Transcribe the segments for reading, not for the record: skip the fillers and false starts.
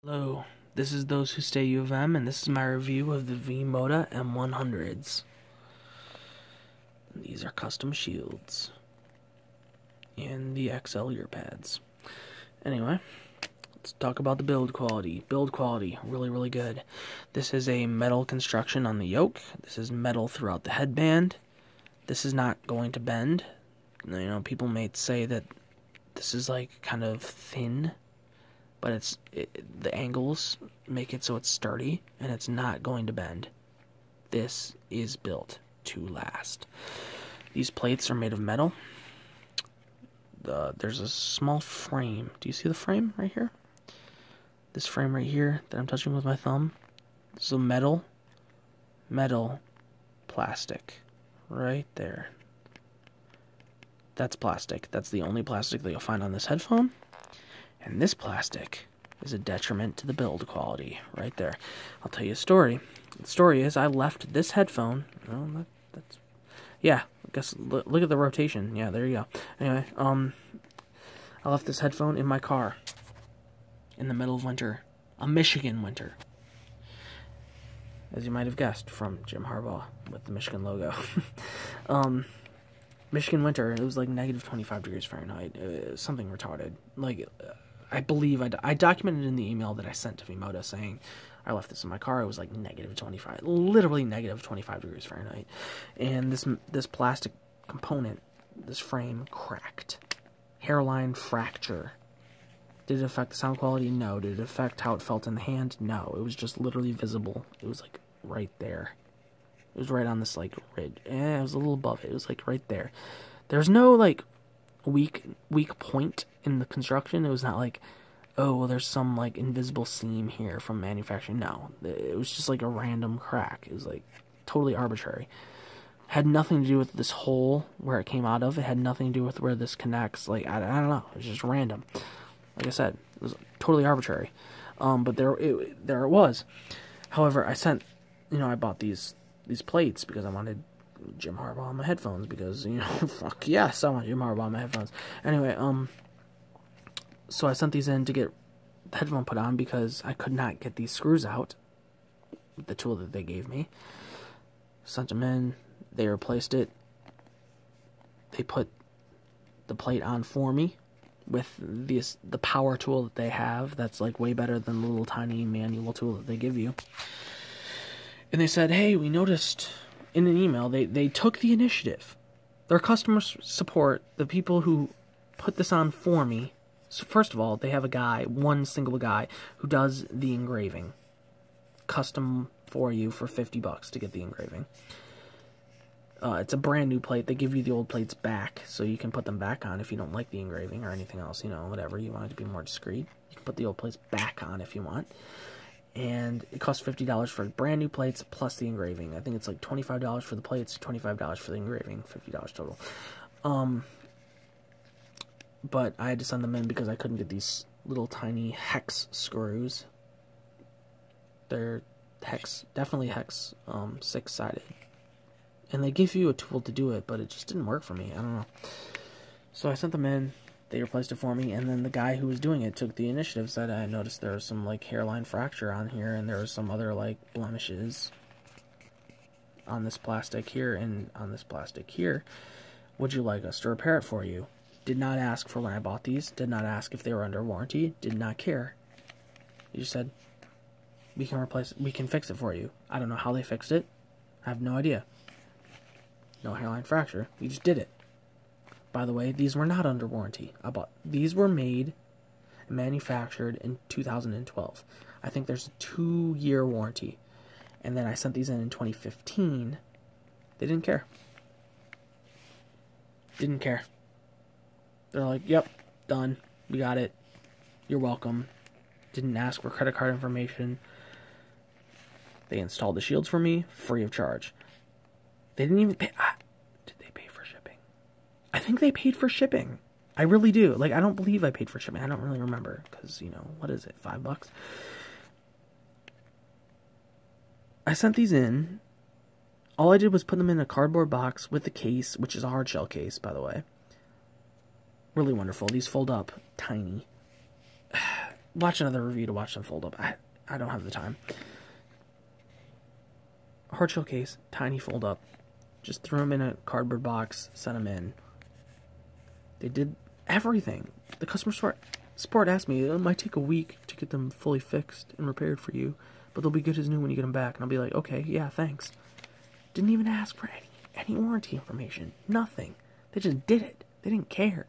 Hello, this is Those Who Stay U of M, and this is my review of the V-Moda M-100s. These are custom shields. And the XL ear pads. Anyway, let's talk about the build quality. Build quality, really, really good. This is a metal construction on the yoke. This is metal throughout the headband. This is not going to bend. You know, people may say that this is like kind of thin, but the angles make it so it's sturdy and it's not going to bend. This is built to last. These plates are made of metal. There's a small frame. Do you see the frame right here? This frame right here that I'm touching with my thumb. This is a metal, plastic, right there. That's plastic. That's the only plastic that you'll find on this headphone. And this plastic is a detriment to the build quality, right there. I'll tell you a story. The story is I left this headphone. Well, yeah, I guess look at the rotation. Yeah, there you go. Anyway, I left this headphone in my car in the middle of winter, a Michigan winter, as you might have guessed from Jim Harbaugh with the Michigan logo. Michigan winter. It was like negative 25 degrees Fahrenheit. Something retarded. Like, I believe I documented in the email that I sent to V-Moda saying I left this in my car. It was like negative 25, literally negative 25 degrees Fahrenheit. And this plastic component, this frame, cracked. Hairline fracture. Did it affect the sound quality? No. Did it affect how it felt in the hand? No. It was just literally visible. It was like right there. It was right on this like ridge. It was a little above it. It was like right there. There's no like weak point in the construction. It was not like, oh, well, there's some like invisible seam here from manufacturing. No, it was just like a random crack. It was like totally arbitrary. Had nothing to do with this hole where it came out of. It had nothing to do with where this connects. Like I don't know. It was just random. Like I said, it was totally arbitrary. But there it was. However, I bought these plates because I wanted Jim Harbaugh on my headphones because, fuck yes, I want Jim Harbaugh on my headphones. Anyway, so I sent these in to get the headphone put on because I could not get these screws out with the tool that they gave me. Sent them in, they replaced it. They put the plate on for me with the power tool that they have that's like way better than the little tiny manual tool that they give you. And they said, hey, we noticed in an email, they took the initiative. Their customer support, the people who put this on for me, so first of all, they have one single guy, who does the engraving. Custom for you for $50 to get the engraving. It's a brand new plate. They give you the old plates back, so you can put them back on if you don't like the engraving or anything else, whatever. You want it to be more discreet. You can put the old plates back on if you want. And it costs $50 for brand new plates plus the engraving. I think it's like $25 for the plates, $25 for the engraving, $50 total. But I had to send them in because I couldn't get these little tiny hex screws. They're definitely hex, 6-sided. And they give you a tool to do it, but it just didn't work for me. I don't know. So I sent them in. They replaced it for me, and then the guy who was doing it took the initiative, said, I noticed there was some, like, hairline fracture on here, and there was some other, like, blemishes on this plastic here and on this plastic here. Would you like us to repair it for you? Did not ask for when I bought these, did not ask if they were under warranty, did not care. He just said, we can fix it for you. I don't know how they fixed it. I have no idea. No hairline fracture. We just did it. By the way, these were not under warranty. These were made and manufactured in 2012. I think there's a 2-year warranty. And then I sent these in 2015. They didn't care. Didn't care. They're like, yep, done. We got it. You're welcome. Didn't ask for credit card information. They installed the shields for me, free of charge. They didn't even pay. Did they pay for shipping? I think they paid for shipping. I really do. Like, I don't believe I paid for shipping. I don't really remember. Because, what is it? $5? I sent these in. All I did was put them in a cardboard box with the case, which is a hard shell case, by the way. Really wonderful. These fold up tiny. watch another review to watch them fold up. I don't have the time. Hard shell case, tiny fold up. Just threw them in a cardboard box, sent them in. They did everything. The customer support asked me, it might take a week to get them fully fixed and repaired for you, but they'll be good as new when you get them back. And I'll be like, okay, yeah, thanks. Didn't even ask for any warranty information. Nothing. They just did it. They didn't care.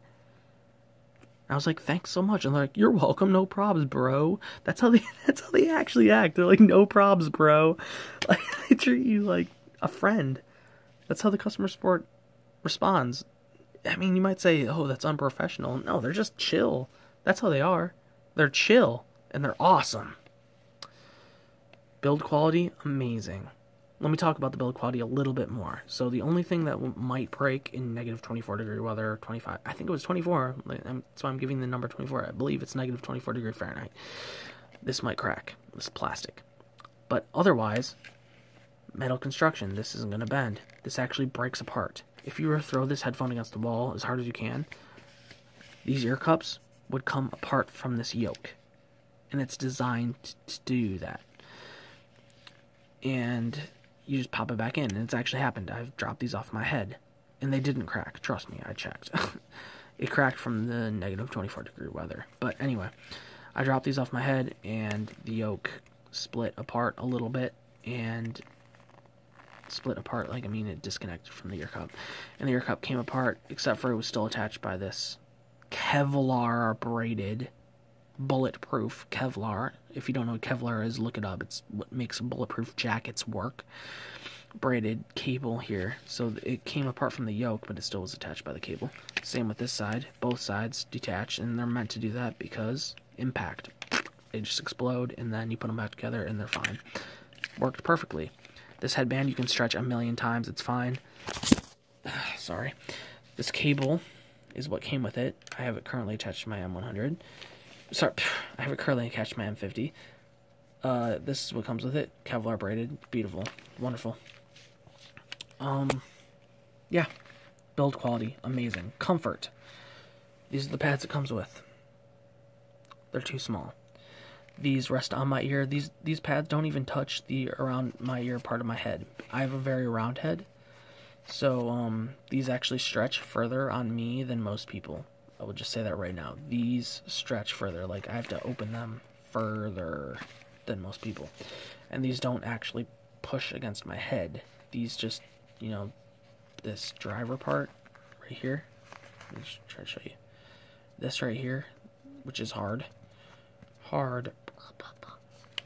I was like, thanks so much. And they're like, you're welcome, no probs, bro. That's how they actually act. They're like, no probs, bro. Like, they treat you like a friend. That's how the customer support responds. I mean, you might say, oh, that's unprofessional. No, they're just chill. That's how they are. They're chill, and they're awesome. Build quality, amazing. Let me talk about the build quality a little bit more. So the only thing that might break in negative 24 degree weather, 25, I think it was 24, so I'm giving the number 24. I believe it's negative 24 degree Fahrenheit. This might crack. This is plastic. But otherwise, metal construction, this isn't going to bend. This actually breaks apart. If you were to throw this headphone against the wall as hard as you can, these ear cups would come apart from this yoke. And it's designed to do that. And you just pop it back in, and it's actually happened. I've dropped these off my head, and they didn't crack. Trust me, I checked. It cracked from the negative 24 degree weather. But anyway, I dropped these off my head, and the yoke split apart a little bit, and split apart, like, I mean, it disconnected from the ear cup. And the ear cup came apart, except for it was still attached by this Kevlar braided, bulletproof Kevlar. If you don't know what Kevlar is, look it up. It's what makes bulletproof jackets work. Braided cable here. So it came apart from the yoke, but it still was attached by the cable. Same with this side. Both sides detached, and they're meant to do that because impact. They just explode, and then you put them back together, and they're fine. Worked perfectly. This headband you can stretch a million times. It's fine. Sorry. This cable is what came with it. I have it currently attached to my M-100. Sorry, I have it currently attached to my M50. This is what comes with it. Kevlar braided. Beautiful. Wonderful. Yeah. Build quality. Amazing. Comfort. These are the pads it comes with. They're too small. These rest on my ear. These pads don't even touch the around my ear part of my head. I have a very round head. So, these actually stretch further on me than most people. I will just say that right now. These stretch further. Like, I have to open them further than most people. And these don't actually push against my head. These just, you know, this driver part right here. Let me just try to show you. This right here, which is hard,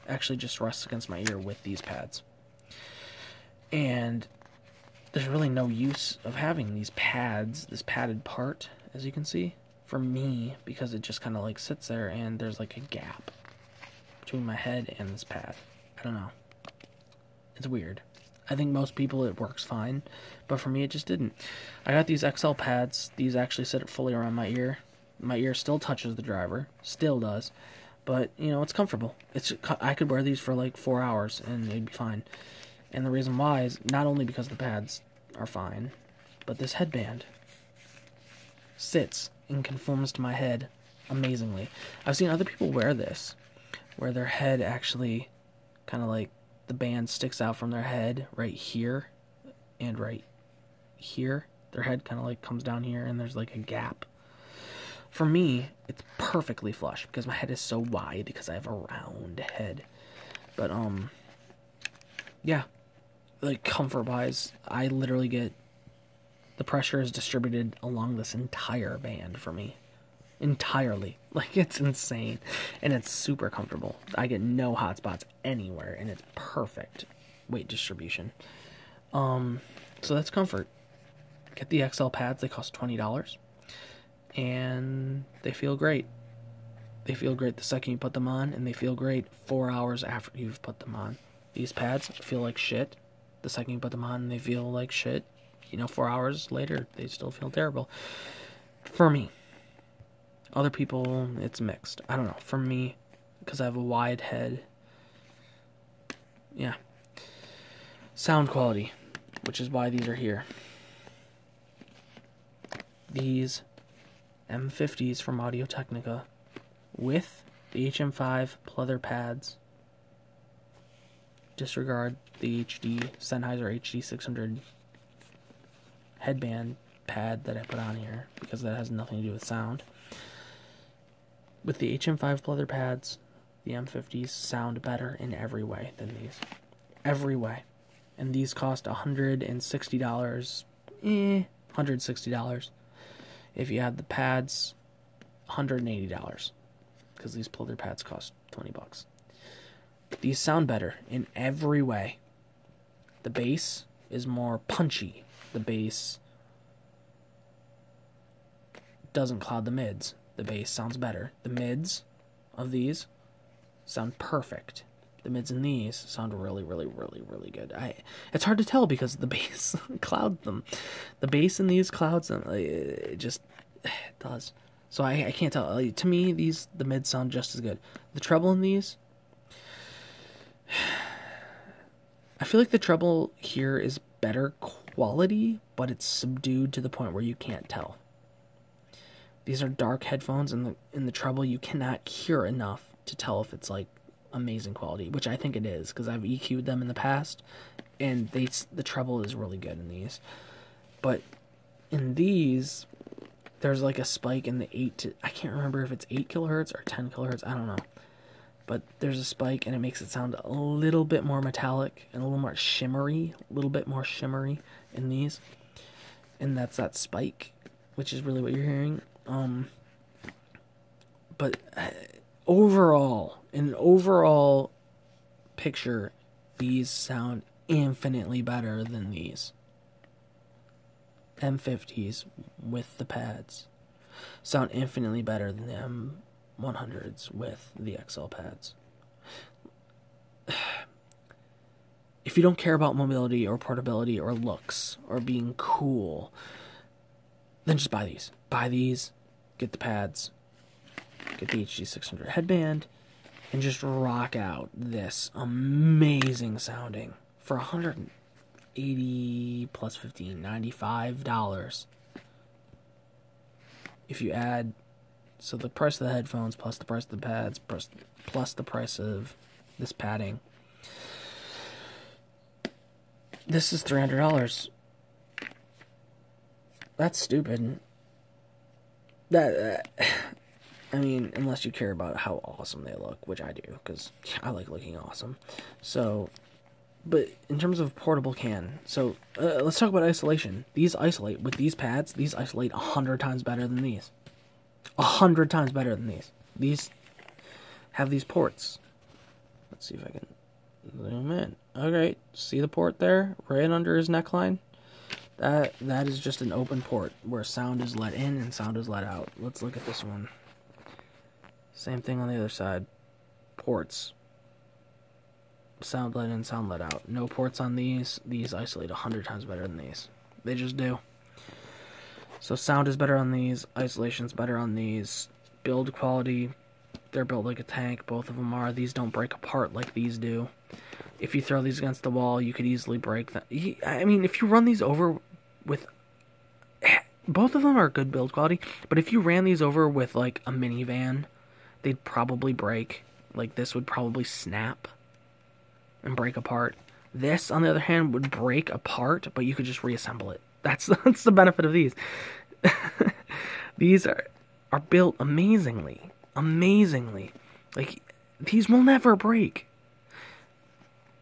actually just rests against my ear with these pads. And there's really no use of having these pads, this padded part, as you can see, for me, because it just kind of like sits there and there's like a gap between my head and this pad. I don't know. It's weird. I think most people it works fine, but for me it just didn't. I got these XL pads. These actually sit fully around my ear. My ear still touches the driver, still does, but you know, it's comfortable. I could wear these for like 4 hours and it'd be fine. And the reason why is not only because the pads are fine, but this headband sits and conforms to my head amazingly. I've seen other people wear this, where their head actually kind of like the band sticks out from their head right here and right here. Their head kind of like comes down here and there's like a gap. For me, it's perfectly flush because my head is so wide because I have a round head. But, yeah, like comfort-wise, I literally get, the pressure is distributed along this entire band for me. Entirely. Like, it's insane. And it's super comfortable. I get no hot spots anywhere, and it's perfect weight distribution. So that's comfort. Get the XL pads. They cost $20. And they feel great. They feel great the second you put them on, and they feel great 4 hours after you've put them on. These pads feel like shit the second you put them on, and they feel like shit. You know, 4 hours later, they still feel terrible. For me. Other people, it's mixed. I don't know. For me, because I have a wide head, yeah. Sound quality, which is why these are here. These M50s from Audio-Technica with The HM5 pleather pads. Disregard the Sennheiser HD600 headband pad that I put on here because that has nothing to do with sound. With the HM5 pleather pads, the M50s sound better in every way than these. Every way. And these cost $160. $160. If you add the pads, $180. Because these pleather pads cost $20. These sound better in every way. The bass is more punchy. The bass doesn't cloud the mids. The bass sounds better. The mids of these sound perfect. The mids in these sound really, really, really, really good. It's hard to tell because the bass clouds them. The bass in these clouds them. It does. So I can't tell. To me, the mids sound just as good. The treble in these, I feel like the treble here is better quality, but it's subdued to the point where you can't tell. These are dark headphones, and in the treble you cannot hear enough to tell if it's like amazing quality, which I think it is because I've EQ'd them in the past, and the treble is really good in these. But in these, there's like a spike in the I can't remember if it's 8 kilohertz or 10 kilohertz. I don't know. But there's a spike, and it makes it sound a little bit more metallic and a little more shimmery, in these. And that's that spike, which is really what you're hearing. But overall, in an overall picture, these sound infinitely better than these. M50s with the pads sound infinitely better than the M-100s with the XL pads. If you don't care about mobility or portability or looks or being cool, then just buy these. Buy these, get the pads, get the HD600 headband, and just rock out this amazing sounding for $180 plus $15, $95. If you add, so the price of the headphones plus the price of the pads plus the price of this padding, this is $300. That's stupid. I mean, unless you care about how awesome they look, which I do, because I like looking awesome. So, but in terms of portable so let's talk about isolation. These isolate, with these pads, these isolate 100 times better than these. 100 times better than these. These have these ports. Let's see if I can zoom in. Okay, see the port there? Right under his neckline? That is just an open port where sound is let in and sound is let out. Let's look at this one. Same thing on the other side. Ports. Sound let in, sound let out. No ports on these. These isolate 100 times better than these. They just do. So sound is better on these. Isolation's better on these. Build quality. They're built like a tank. Both of them are. These don't break apart like these do. If you throw these against the wall, you could easily break them. I mean, if you run these over with... Both of them are good build quality, but if you ran these over with, like, a minivan, they'd probably break. Like, this would probably snap and break apart. This, on the other hand, would break apart, but you could just reassemble it. That's the benefit of these. These are built amazingly. Amazingly. Like, these will never break.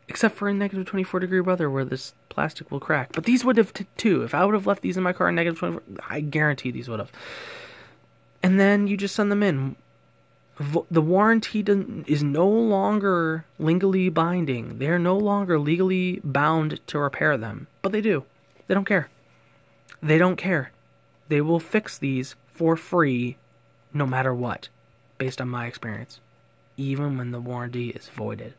Except for in negative 24-degree weather where this plastic will crack. But these would have too. If I would have left these in my car in negative 24, I guarantee these would have. And then you just send them in. The warranty is no longer legally binding. They're no longer legally bound to repair them. But they do. They don't care. They don't care. They will fix these for free no matter what, based on my experience. Even when the warranty is voided.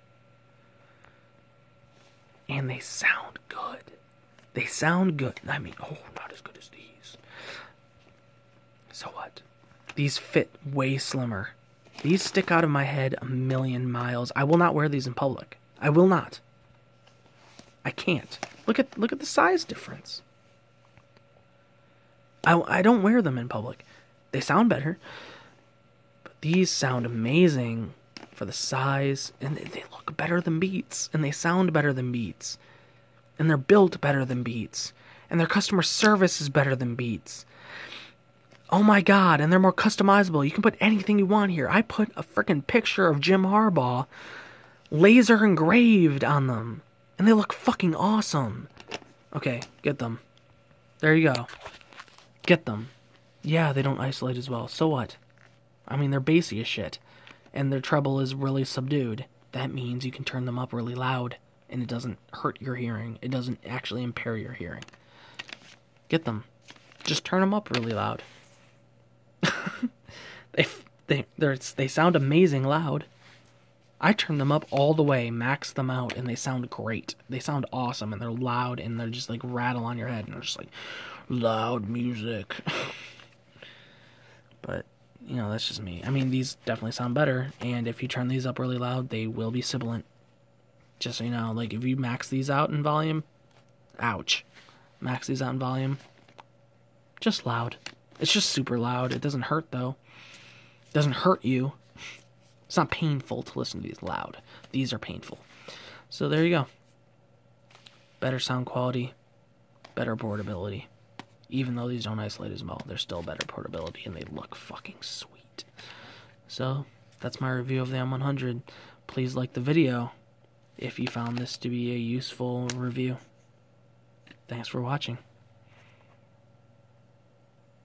And they sound good. They sound good. I mean, not as good as these. So what? These fit way slimmer. These stick out of my head a million miles. I will not wear these in public. I will not. I can't. Look at the size difference. I don't wear them in public. They sound better. But These sound amazing for the size, and they look better than Beats, and they sound better than Beats, and they're built better than Beats, and their customer service is better than Beats. Oh my god, and they're more customizable. You can put anything you want here. I put a freaking picture of Jim Harbaugh laser engraved on them, and they look fucking awesome. Okay, get them. There you go. Get them. Yeah, they don't isolate as well. So what? I mean, they're bassy as shit, and their treble is really subdued. That means you can turn them up really loud, and it doesn't hurt your hearing. It doesn't actually impair your hearing. Get them. Just turn them up really loud. They sound amazing loud. I turn them up all the way, max them out, and they sound great. They sound awesome, and they're loud, and they're just like rattle on your head, and they're just like loud music. But, you know, that's just me. I mean, these definitely sound better, and if you turn these up really loud, they will be sibilant. Just so you know, like, if you max these out in volume, ouch. Max these out in volume, just loud. It's just super loud. It doesn't hurt, though. It doesn't hurt you. It's not painful to listen to these loud. These are painful. So there you go. Better sound quality, better portability. Even though these don't isolate as well, they're still better portability, and they look fucking sweet. So that's my review of the M-100. Please like the video if you found this to be a useful review. Thanks for watching.